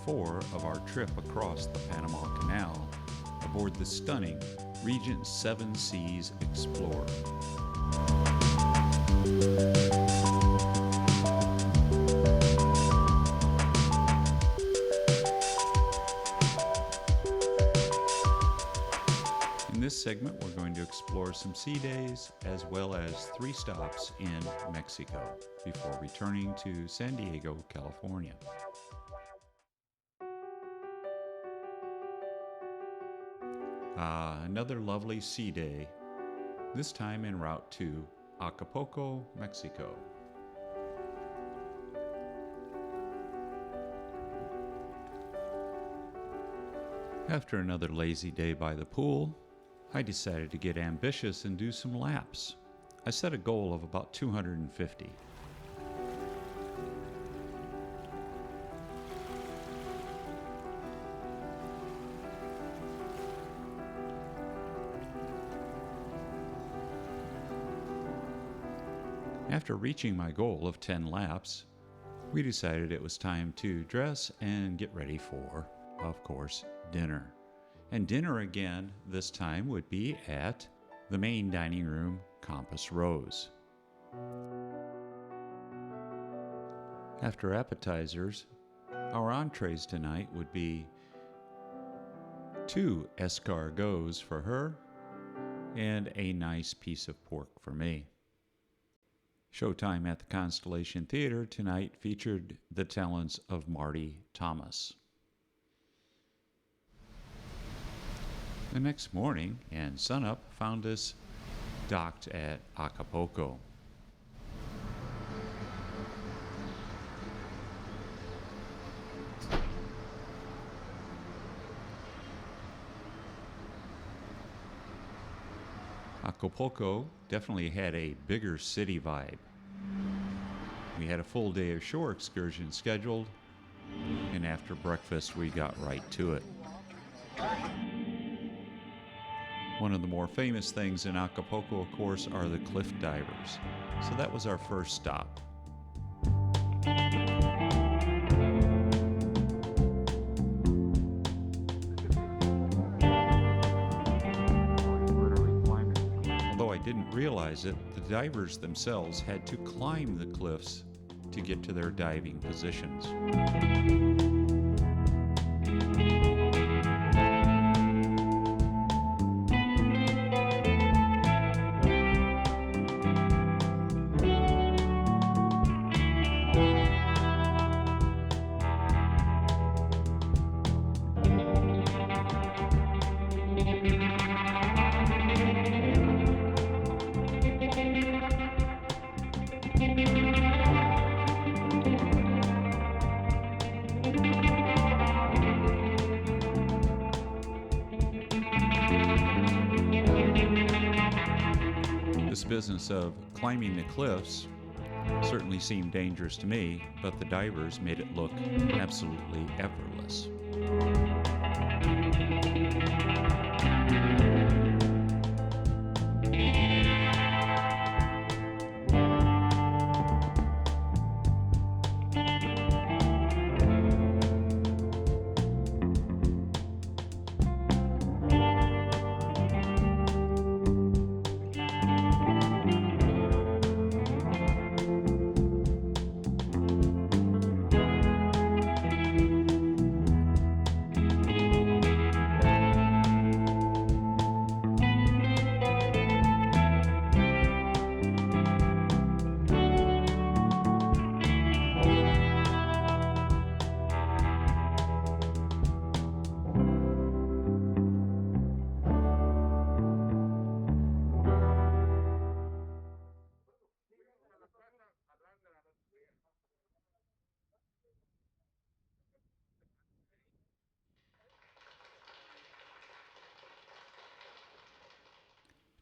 4 of our trip across the Panama Canal aboard the stunning Regent Seven Seas Explorer. In this segment, we're going to explore some sea days as well as 3 stops in Mexico before returning to San Diego, California. Another lovely sea day, this time en route to Acapulco, Mexico. After another lazy day by the pool, I decided to get ambitious and do some laps. I set a goal of about 250. After reaching my goal of 10 laps, we decided it was time to dress and get ready for, of course, dinner. And dinner again, this time, would be at the main dining room, Compass Rose. After appetizers, our entrees tonight would be 2 escargots for her and a nice piece of pork for me. Showtime at the Constellation Theater tonight featured the talents of Marty Thomas. The next morning and sunup found us docked at Acapulco. Acapulco definitely had a bigger city vibe. We had a full day of shore excursion scheduled, and after breakfast we got right to it. One of the more famous things in Acapulco, of course, are the cliff divers. So that was our first stop. Although I didn't realize it, the divers themselves had to climb the cliffs to get to their diving positions. This business of climbing the cliffs certainly seemed dangerous to me, but the divers made it look absolutely effortless.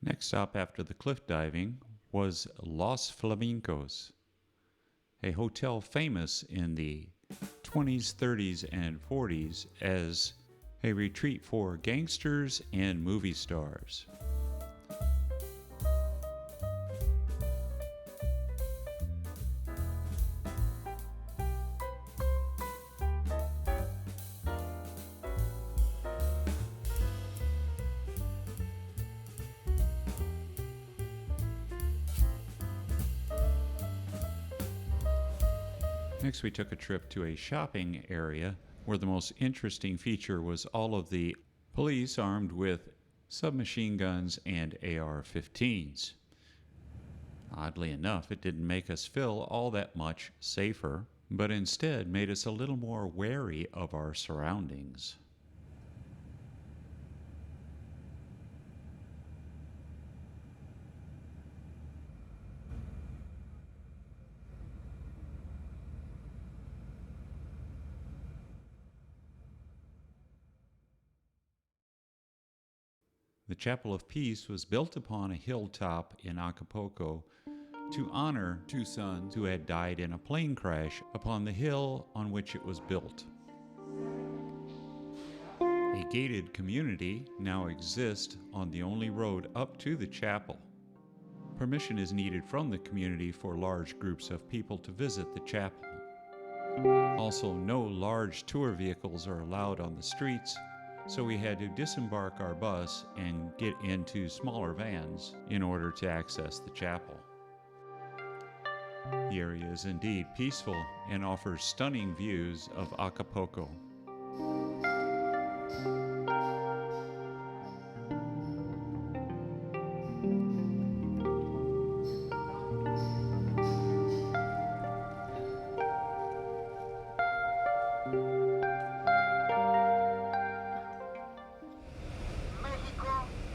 Next stop after the cliff diving was Los Flamencos, a hotel famous in the 20s, 30s, and 40s as a retreat for gangsters and movie stars. Next, we took a trip to a shopping area where the most interesting feature was all of the police armed with submachine guns and AR-15s. Oddly enough, it didn't make us feel all that much safer, but instead made us a little more wary of our surroundings. The Chapel of Peace was built upon a hilltop in Acapulco to honor two sons who had died in a plane crash upon the hill on which it was built. A gated community now exists on the only road up to the chapel. Permission is needed from the community for large groups of people to visit the chapel. Also, no large tour vehicles are allowed on the streets, so we had to disembark our bus and get into smaller vans in order to access the chapel. The area is indeed peaceful and offers stunning views of Acapulco.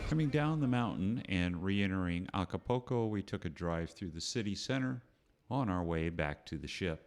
Coming down the mountain and re-entering Acapulco, we took a drive through the city center on our way back to the ship.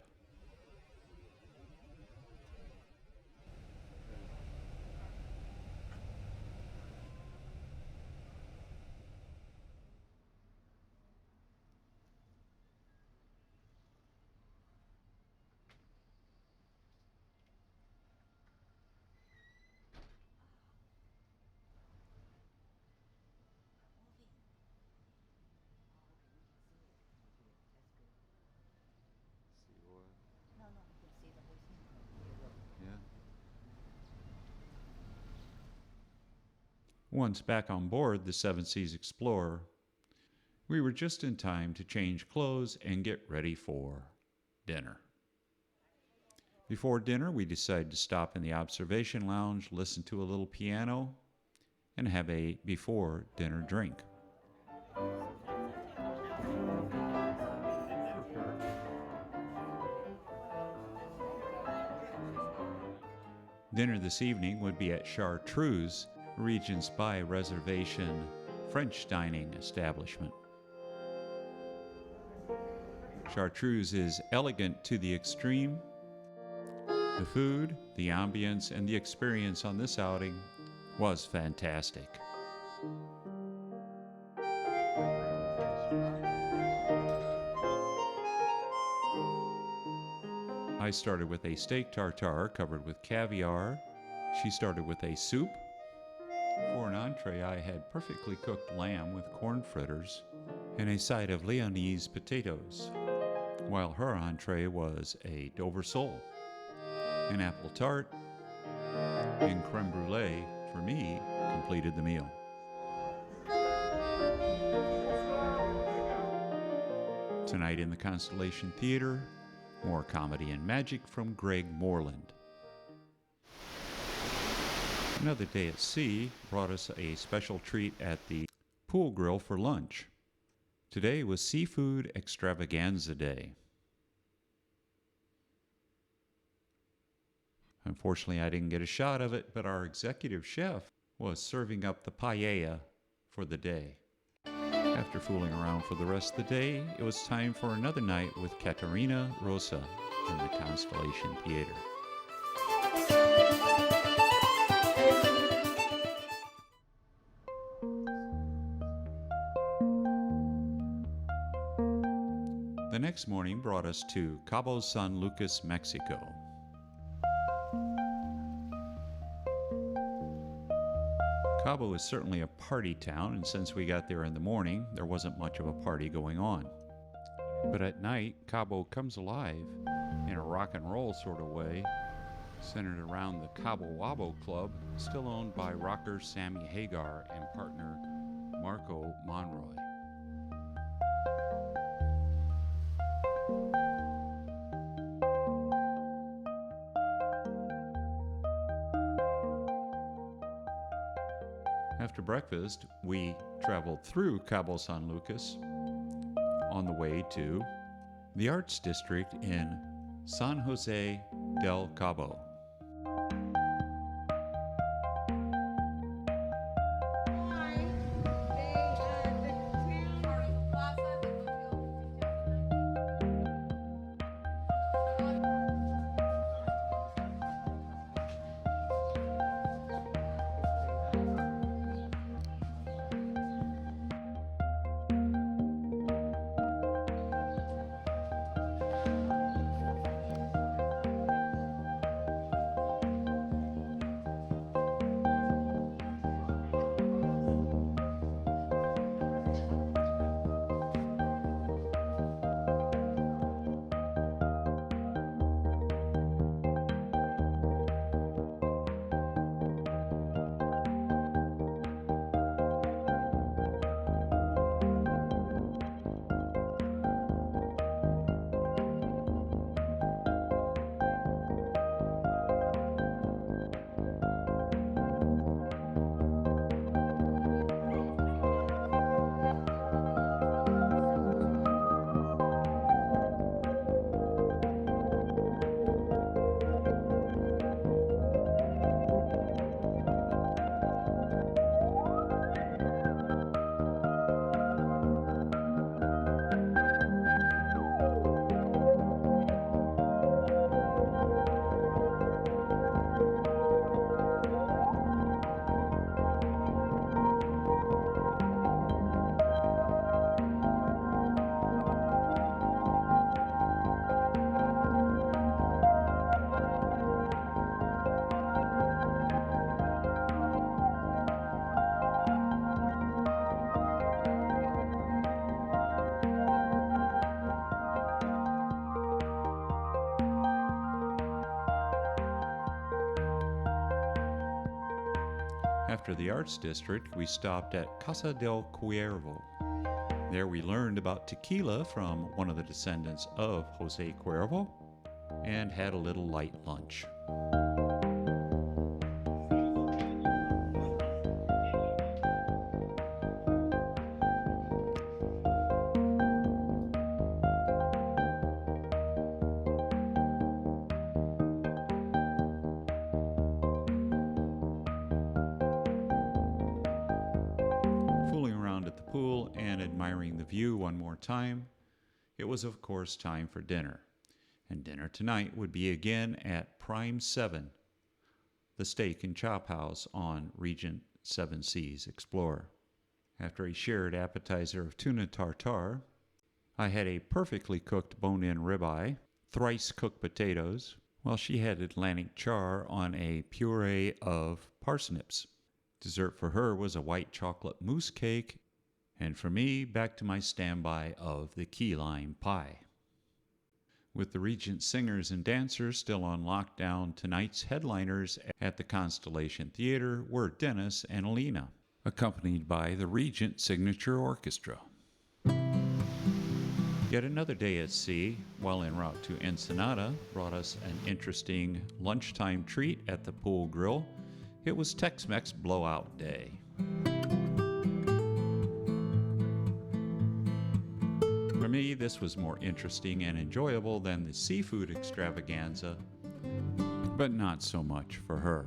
Once back on board the Seven Seas Explorer, we were just in time to change clothes and get ready for dinner. Before dinner, we decided to stop in the observation lounge, listen to a little piano, and have a before-dinner drink. Dinner this evening would be at Chartreuse, Regent's by reservation French dining establishment. Chartreuse is elegant to the extreme. The food, the ambience, and the experience on this outing was fantastic. I started with a steak tartare covered with caviar. She started with a soup. For an entree, I had perfectly cooked lamb with corn fritters and a side of Lyonnaise potatoes, while her entree was a Dover sole, an apple tart, and creme brulee, for me, completed the meal. Tonight in the Constellation Theater, more comedy and magic from Greg Moreland. Another day at sea brought us a special treat at the pool grill for lunch. Today was Seafood Extravaganza Day. Unfortunately, I didn't get a shot of it, but our executive chef was serving up the paella for the day. After fooling around for the rest of the day, it was time for another night with Caterina Rosa in the Constellation Theater. The next morning brought us to Cabo San Lucas, Mexico. Cabo is certainly a party town, and since we got there in the morning, there wasn't much of a party going on. But at night, Cabo comes alive in a rock and roll sort of way, centered around the Cabo Wabo Club, still owned by rocker Sammy Hagar and partner Marco Monroy. After breakfast, we traveled through Cabo San Lucas on the way to the Arts District in San Jose del Cabo. After the Arts District, we stopped at Casa del Cuervo. There we learned about tequila from one of the descendants of Jose Cuervo and had a little light lunch. And admiring the view one more time, it was of course time for dinner. And dinner tonight would be again at Prime 7, the steak and chop house on Regent Seven Seas Explorer. After a shared appetizer of tuna tartare, I had a perfectly cooked bone-in ribeye, thrice cooked potatoes, while she had Atlantic char on a puree of parsnips. Dessert for her was a white chocolate mousse cake, and for me, back to my standby of the key lime pie. With the Regent singers and dancers still on lockdown, tonight's headliners at the Constellation Theater were Dennis and Alina, accompanied by the Regent Signature Orchestra. Yet another day at sea, while en route to Ensenada, brought us an interesting lunchtime treat at the Pool Grill. It was Tex-Mex Blowout Day. For me, this was more interesting and enjoyable than the seafood extravaganza, but not so much for her.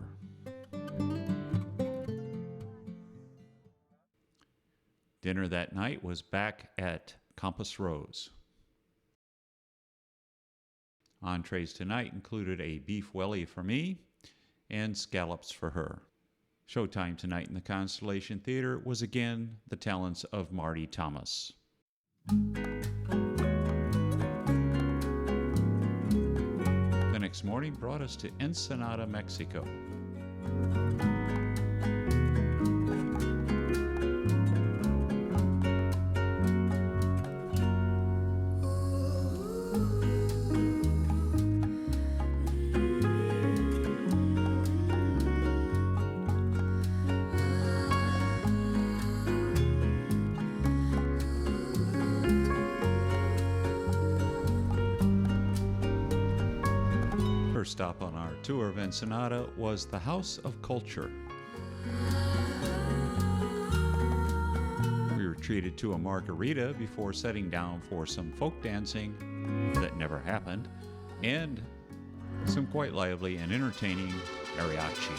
Dinner that night was back at Campus Rose. Entrees tonight included a beef welly for me and scallops for her. Showtime tonight in the Constellation Theater was again the talents of Marty Thomas. The next morning brought us to Ensenada, Mexico. First stop on our tour of Ensenada was the House of Culture. treated to a margarita before setting down for some folk dancing that never happened, and some quite lively and entertaining mariachi.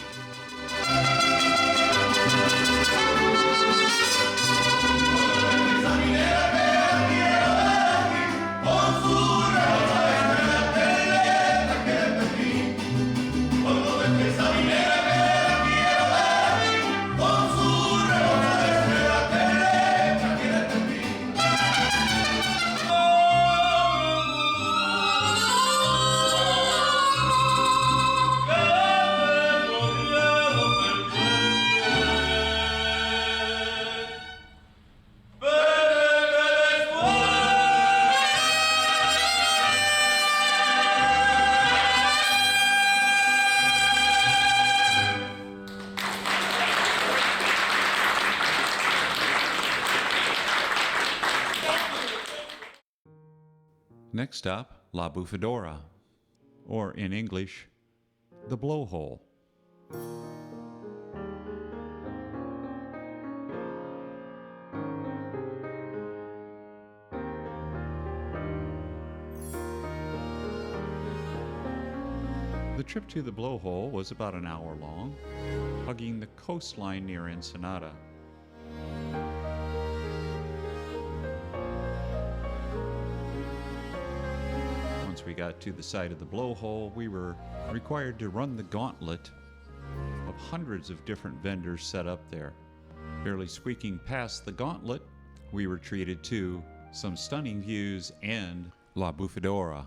Next stop, La Bufadora, or in English, the Blowhole. The trip to the Blowhole was about an hour long, hugging the coastline near Ensenada. Once we got to the side of the Blowhole, we were required to run the gauntlet of hundreds of different vendors set up there. Barely squeaking past the gauntlet, we were treated to some stunning views and La Bufadora.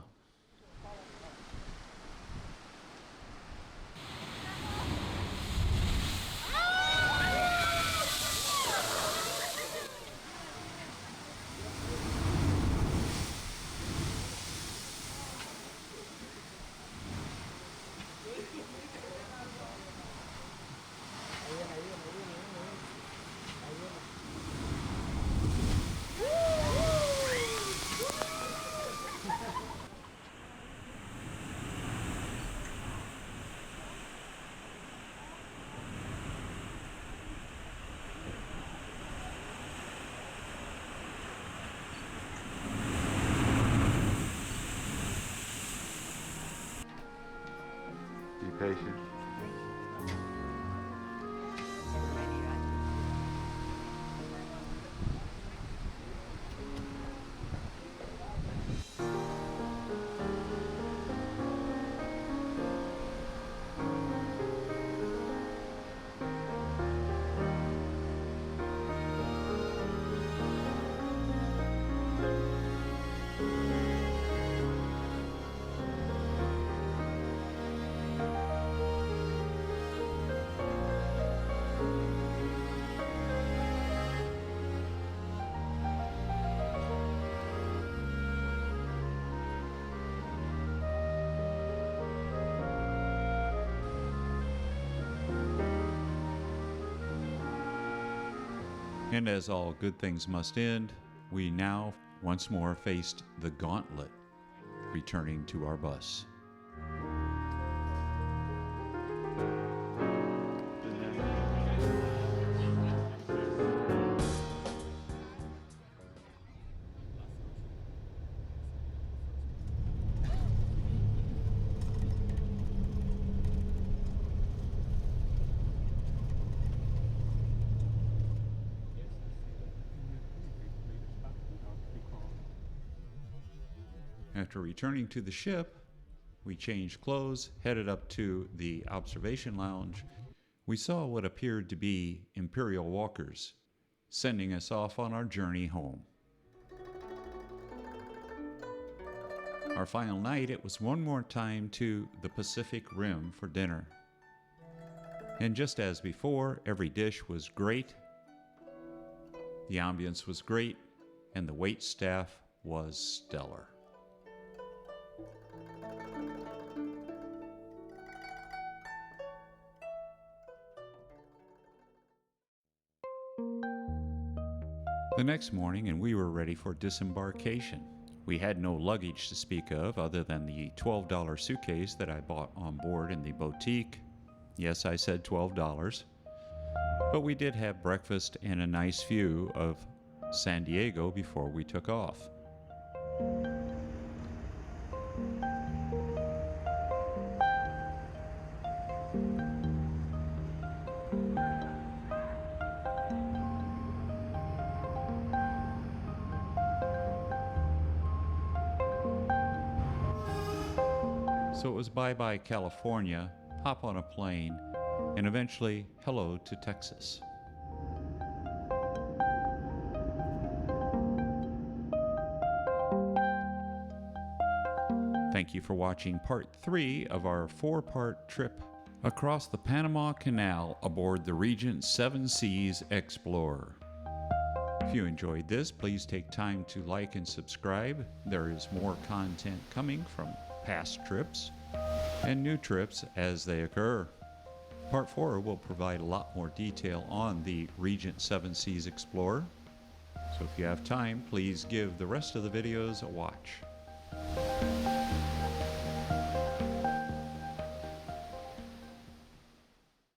Be patient. And as all good things must end, we now once more faced the gauntlet, returning to our bus. After returning to the ship, we changed clothes, headed up to the observation lounge. We saw what appeared to be Imperial walkers, sending us off on our journey home. Our final night, it was one more time to the Pacific Rim for dinner. And just as before, every dish was great, the ambience was great, and the wait staff was stellar. The next morning, and we were ready for disembarkation. We had no luggage to speak of other than the $12 suitcase that I bought on board in the boutique. Yes, I said $12. But we did have breakfast and a nice view of San Diego before we took off. So it was bye-bye California, hop on a plane, and eventually hello to Texas. Thank you for watching part 3 of our 4-part trip across the Panama Canal aboard the Regent Seven Seas Explorer. If you enjoyed this, please take time to like and subscribe. There is more content coming from past trips and new trips as they occur. Part 4 will provide a lot more detail on the Regent Seven Seas Explorer. So if you have time, please give the rest of the videos a watch.